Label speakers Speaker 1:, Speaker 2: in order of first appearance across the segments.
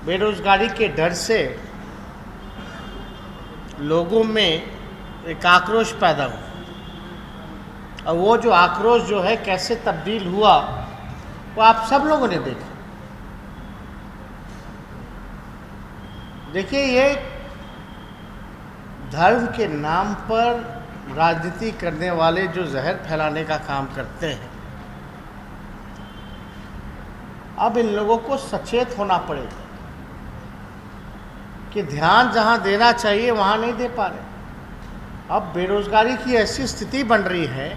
Speaker 1: बेरोजगारी के डर से लोगों में एक आक्रोश पैदा हुआ, और वो जो आक्रोश जो है कैसे तब्दील हुआ वो आप सब लोगों ने देखा। देखिए, ये धर्म के नाम पर राजनीति करने वाले जो जहर फैलाने का काम करते हैं, अब इन लोगों को सचेत होना पड़ेगा कि ध्यान जहां देना चाहिए वहां नहीं दे पा रहे। अब बेरोजगारी की ऐसी स्थिति बन रही है,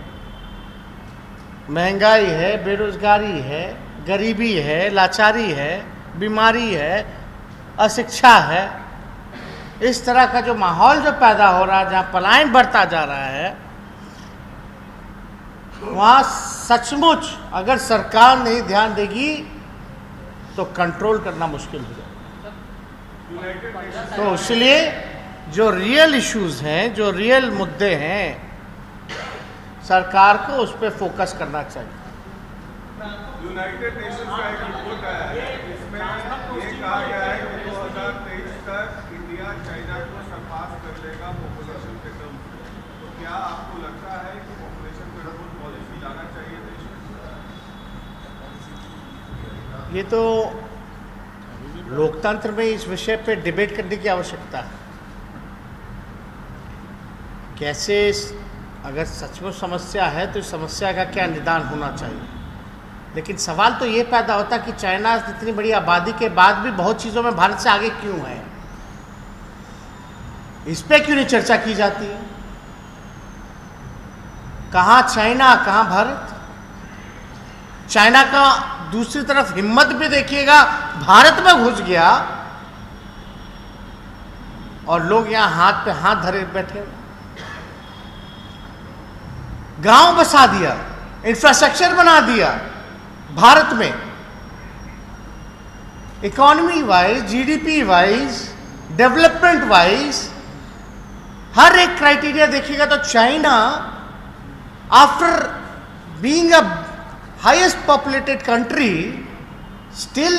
Speaker 1: महंगाई है, बेरोजगारी है, गरीबी है, लाचारी है, बीमारी है, अशिक्षा है, इस तरह का जो माहौल जो पैदा हो रहा है, जहाँ पलायन बढ़ता जा रहा है, वहाँ सचमुच अगर सरकार नहीं ध्यान देगी तो कंट्रोल करना मुश्किल हो जाएगा। तो इसलिए जो रियल इश्यूज हैं, जो रियल मुद्दे हैं, सरकार को उस पर फोकस करना चाहिए।
Speaker 2: यूनाइटेड नेशंस का एक रिपोर्ट आया है, इसमें ये कहा गया है कि 2023 तक इंडिया चाइना को सरपास कर लेगा पॉपुलेशन के टर्म में। तो क्या आपको लगता है कि पॉपुलेशन कंट्रोल पॉलिसी लाना चाहिए देश में?
Speaker 1: ये तो लोकतंत्र में इस विषय पे डिबेट करने की आवश्यकता है। कैसे अगर सचमुच समस्या है तो इस समस्या का क्या निदान होना चाहिए। लेकिन सवाल तो ये पैदा होता है कि चाइना इतनी बड़ी आबादी के बाद भी बहुत चीज़ों में भारत से आगे क्यों है, इस पे क्यों नहीं चर्चा की जाती है। कहाँ चाइना, कहाँ भारत। चाइना का दूसरी तरफ हिम्मत भी देखिएगा, भारत में घुस गया और लोग यहां हाथ पे हाथ धरे बैठे, गांव बसा दिया, इंफ्रास्ट्रक्चर बना दिया भारत में। Economy wise, GDP wise, development wise हर एक क्राइटेरिया देखिएगा तो China after being a highest populated country still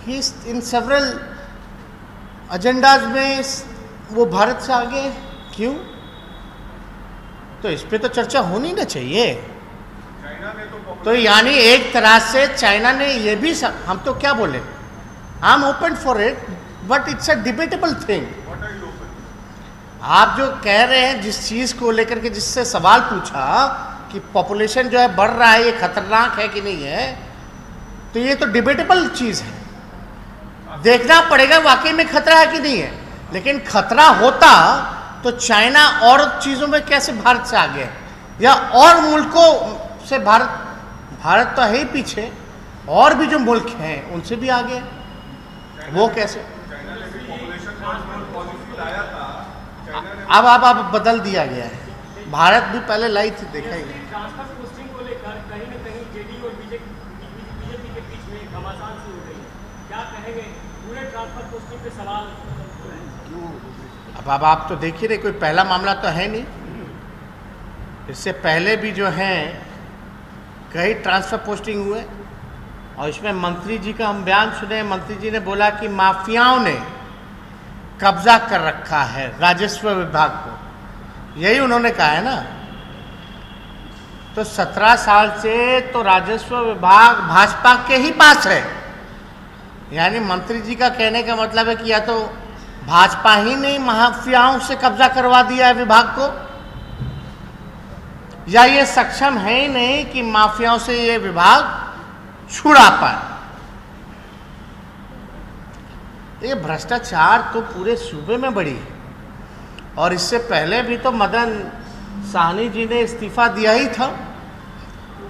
Speaker 1: he is in several agendas में वो भारत से आगे क्यों। तो इस पे तो चर्चा होनी ना चाहिए।
Speaker 2: चाइना ने
Speaker 1: तो यानी एक तरह से चाइना ने ये भी हम तो क्या बोले, I am open for it but it's a debatable thing. आप जो कह रहे हैं जिस चीज़ को लेकर के, जिससे सवाल पूछा कि पॉपुलेशन जो है बढ़ रहा है, ये खतरनाक है कि नहीं है, तो ये तो डिबेटेबल चीज़ है। देखना पड़ेगा वाकई में खतरा है कि नहीं है। लेकिन खतरा होता तो चाइना और चीज़ों में कैसे भारत से आगे है, या और मुल्कों से भारत तो है ही पीछे, और भी जो मुल्क हैं उनसे भी आगे है, वो कैसे। अब बदल दिया गया है। भारत भी पहले लाई थी, देखा ही नहीं।
Speaker 3: ट्रांसफर पोस्टिंग को लेकर कहीं न कहीं जेडीयू और बीजेपी के बीच में घमासान सी हो गई है, क्या कहेंगे? पूरे ट्रांसफर पोस्टिंग पे सवाल।
Speaker 1: अब आप तो देख ही रहे, कोई पहला मामला तो है नहीं। इससे पहले भी जो हैं कई ट्रांसफर पोस्टिंग हुए, और इसमें मंत्री जी का हम बयान सुने। मंत्री जी ने बोला कि माफियाओं ने कब्जा कर रखा है राजस्व विभाग को, यही उन्होंने कहा है ना। तो 17 साल से तो राजस्व विभाग भाजपा के ही पास है। यानी मंत्री जी का कहने का मतलब है कि या तो भाजपा ही ने माफियाओं से कब्जा करवा दिया है विभाग को, या ये सक्षम है ही नहीं कि माफियाओं से ये विभाग छुड़ा पाए। ये भ्रष्टाचार तो पूरे सूबे में बढ़ी है, और इससे पहले भी तो मदन साहनी जी ने इस्तीफा दिया ही था।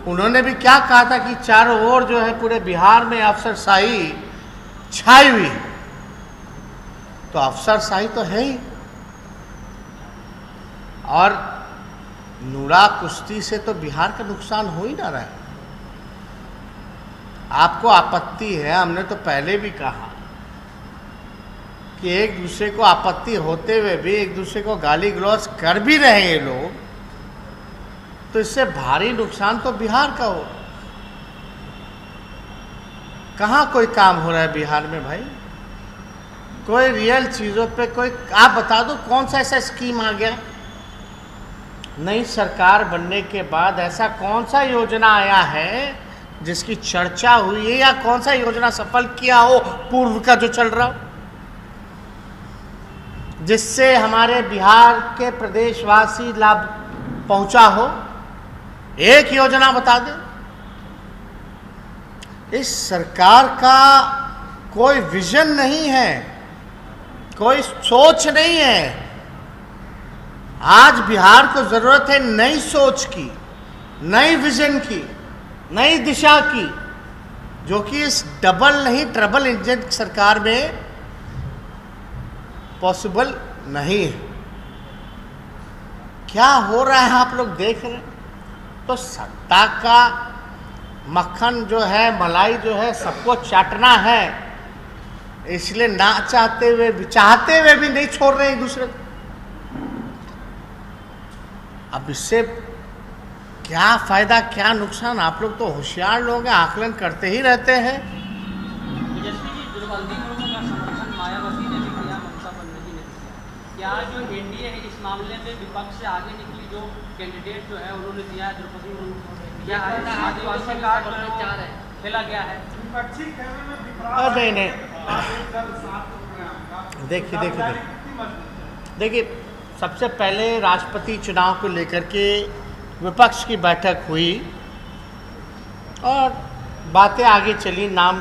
Speaker 1: उन्होंने भी क्या कहा था कि चारों ओर जो है पूरे बिहार में अफसरशाही छाई हुई, तो अफसरशाही तो है ही। और नूरा कुश्ती से तो बिहार का नुकसान हो ही ना रहा है। आपको आपत्ति है, हमने तो पहले भी कहा कि एक दूसरे को आपत्ति होते हुए भी एक दूसरे को गाली गलौज कर भी रहे हैं लोग, तो इससे भारी नुकसान तो बिहार का हो। कहाँ कोई काम हो रहा है बिहार में भाई? कोई रियल चीज़ों पे कोई आप बता दो कौन सा ऐसा स्कीम आ गया नई सरकार बनने के बाद, ऐसा कौन सा योजना आया है जिसकी चर्चा हुई है, या कौन सा योजना सफल किया हो पूर्व का जो चल रहा हो, जिससे हमारे बिहार के प्रदेशवासी लाभ पहुंचा हो? एक योजना बता दें। इस सरकार का कोई विजन नहीं है, कोई सोच नहीं है। आज बिहार को जरूरत है नई सोच की, नई विजन की, नई दिशा की, जो कि इस डबल नहीं ट्रबल इंजन सरकार में पॉसिबल नहीं है। क्या हो रहा है आप लोग देख रहे हैं। तो सत्ता का मक्खन जो है, मलाई जो है, सबको चाटना है, इसलिए ना चाहते हुए भी, चाहते हुए भी नहीं छोड़ रहे एक दूसरे को। अब इससे क्या फायदा क्या नुकसान, आप लोग तो होशियार लोग हैं, आकलन करते ही रहते हैं।
Speaker 4: तेजस्वी जी, द्रौपदी मुर्मू का समर्थन मायावती ने भी किया, ममता बनर्जी ने भी किया। क्या जो एनडीए है इस मामले में विपक्ष से आगे निकली जो कैंडिडेट जो है उन्होंने दिया है द्रौपदी मुर्मू को, क्या आदिवासी कार्ड खेला गया है?
Speaker 1: नहीं, देखिए सबसे पहले राष्ट्रपति चुनाव को लेकर के विपक्ष की बैठक हुई और बातें आगे चली। नाम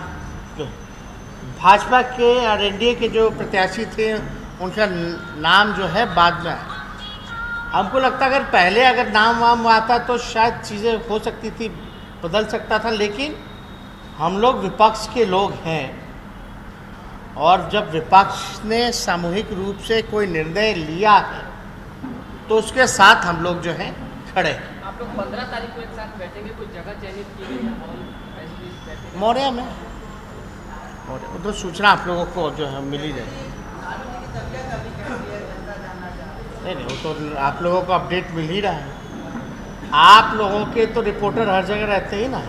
Speaker 1: भाजपा के और एनडीए के जो प्रत्याशी थे उनका नाम जो है बाद में आया। हमको लगता अगर पहले अगर नाम वाम आता तो शायद चीज़ें हो सकती थी, बदल सकता था, लेकिन हम लोग विपक्ष के लोग हैं और जब विपक्ष ने सामूहिक रूप से कोई निर्णय लिया है तो उसके साथ हम लोग जो हैं खड़े हैं।
Speaker 4: आप लोग 15 तारीख को एक साथ बैठेंगे, कुछ जगह चयनित की गई है?
Speaker 1: मौर्या में उधर सूचना आप लोगों को जो है मिल ही जाएगी। नहीं, वो तो आप लोगों को अपडेट मिल ही रहा है। आप लोगों के तो रिपोर्टर हर जगह रहते ही ना।